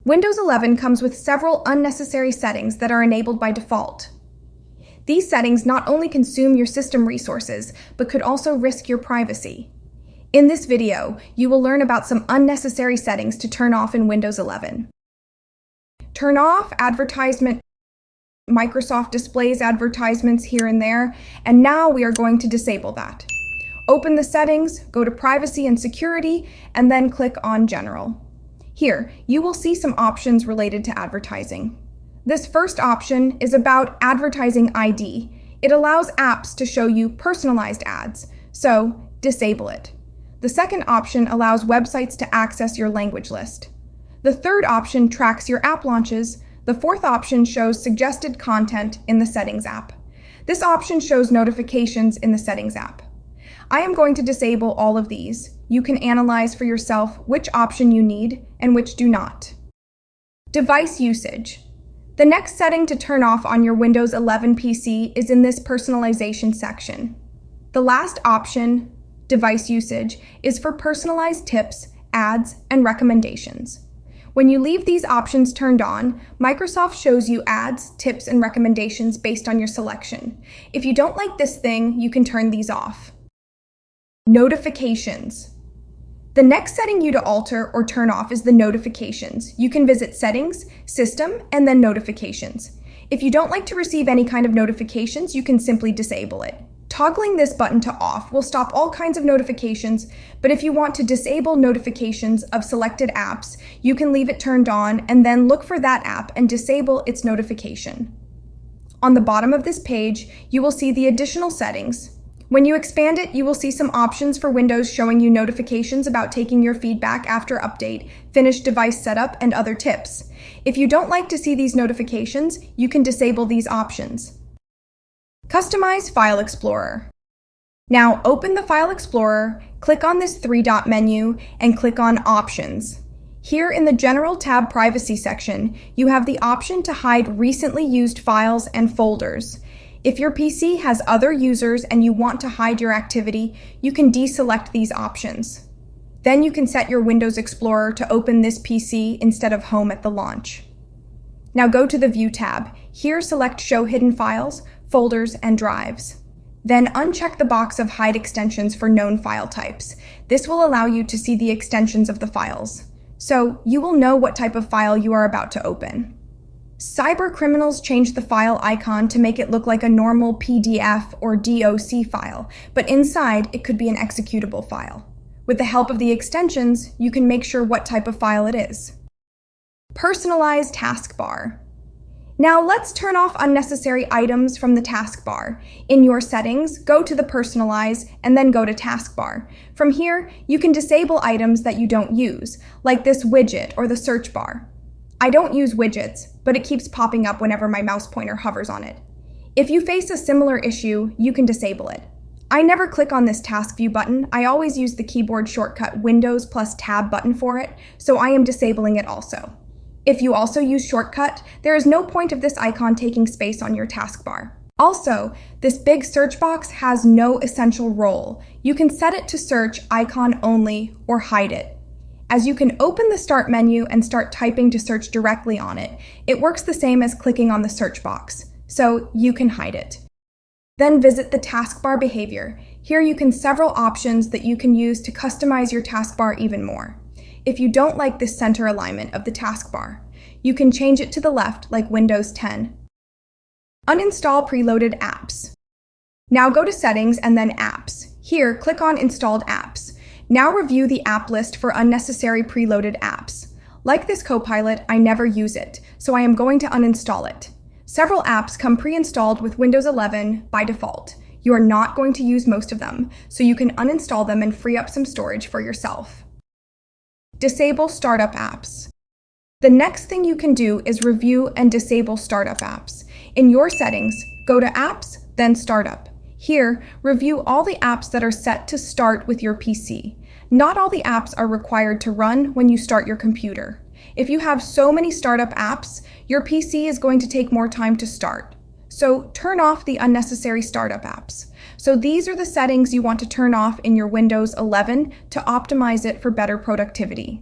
Windows 11 comes with several unnecessary settings that are enabled by default. These settings not only consume your system resources, but could also risk your privacy. In this video, you will learn about some unnecessary settings to turn off in Windows 11. Turn off advertisement. Microsoft displays advertisements here and there, and now we are going to disable that. Open the settings, go to Privacy and Security, and then click on General. Here, you will see some options related to advertising. This first option is about Advertising ID. It allows apps to show you personalized ads, so disable it. The second option allows websites to access your language list. The third option tracks your app launches. The fourth option shows suggested content in the Settings app. This option shows notifications in the Settings app. I am going to disable all of these. You can analyze for yourself which option you need and which do not. Device usage. The next setting to turn off on your Windows 11 PC is in this personalization section. The last option, device usage, is for personalized tips, ads, and recommendations. When you leave these options turned on, Microsoft shows you ads, tips, and recommendations based on your selection. If you don't like this thing, you can turn these off. Notifications. The next setting you to alter or turn off is the notifications. You can visit Settings, System, and then Notifications. If you don't like to receive any kind of notifications, you can simply disable it. Toggling this button to off will stop all kinds of notifications, but if you want to disable notifications of selected apps, you can leave it turned on and then look for that app and disable its notification. On the bottom of this page, you will see the additional settings. When you expand it, you will see some options for Windows showing you notifications about taking your feedback after update, finished device setup, and other tips. If you don't like to see these notifications, you can disable these options. Customize File Explorer. Now open the File Explorer, click on this three-dot menu, and click on Options. Here in the General tab Privacy section, you have the option to hide recently used files and folders. If your PC has other users and you want to hide your activity, you can deselect these options. Then you can set your Windows Explorer to open this PC instead of Home at the launch. Now go to the View tab. Here select Show Hidden Files, Folders, and Drives. Then uncheck the box of Hide Extensions for known file types. This will allow you to see the extensions of the files, so you will know what type of file you are about to open. Cyber criminals changed the file icon to make it look like a normal PDF or DOC file, but inside it could be an executable file. With the help of the extensions, you can make sure what type of file it is. Personalize Taskbar. Now let's turn off unnecessary items from the taskbar. In your settings, go to the Personalize and then go to Taskbar. From here, you can disable items that you don't use, like this widget or the search bar. I don't use widgets, but it keeps popping up whenever my mouse pointer hovers on it. If you face a similar issue, you can disable it. I never click on this Task View button. I always use the keyboard shortcut Windows plus Tab button for it, so I am disabling it also. If you also use Shortcut, there is no point of this icon taking space on your taskbar. Also, this big search box has no essential role. You can set it to search icon only or hide it. As you can open the Start menu and start typing to search directly on it, it works the same as clicking on the search box, so you can hide it. Then visit the taskbar behavior. Here you can several options that you can use to customize your taskbar even more. If you don't like this center alignment of the taskbar, you can change it to the left like Windows 10. Uninstall preloaded apps. Now go to Settings and then Apps. Here, click on Installed Apps. Now review the app list for unnecessary preloaded apps. Like this Copilot, I never use it, so I am going to uninstall it. Several apps come pre-installed with Windows 11 by default. You are not going to use most of them, so you can uninstall them and free up some storage for yourself. Disable startup apps. The next thing you can do is review and disable startup apps. In your settings, go to Apps, then Startup. Here, review all the apps that are set to start with your PC. Not all the apps are required to run when you start your computer. If you have so many startup apps, your PC is going to take more time to start. So turn off the unnecessary startup apps. So these are the settings you want to turn off in your Windows 11 to optimize it for better productivity.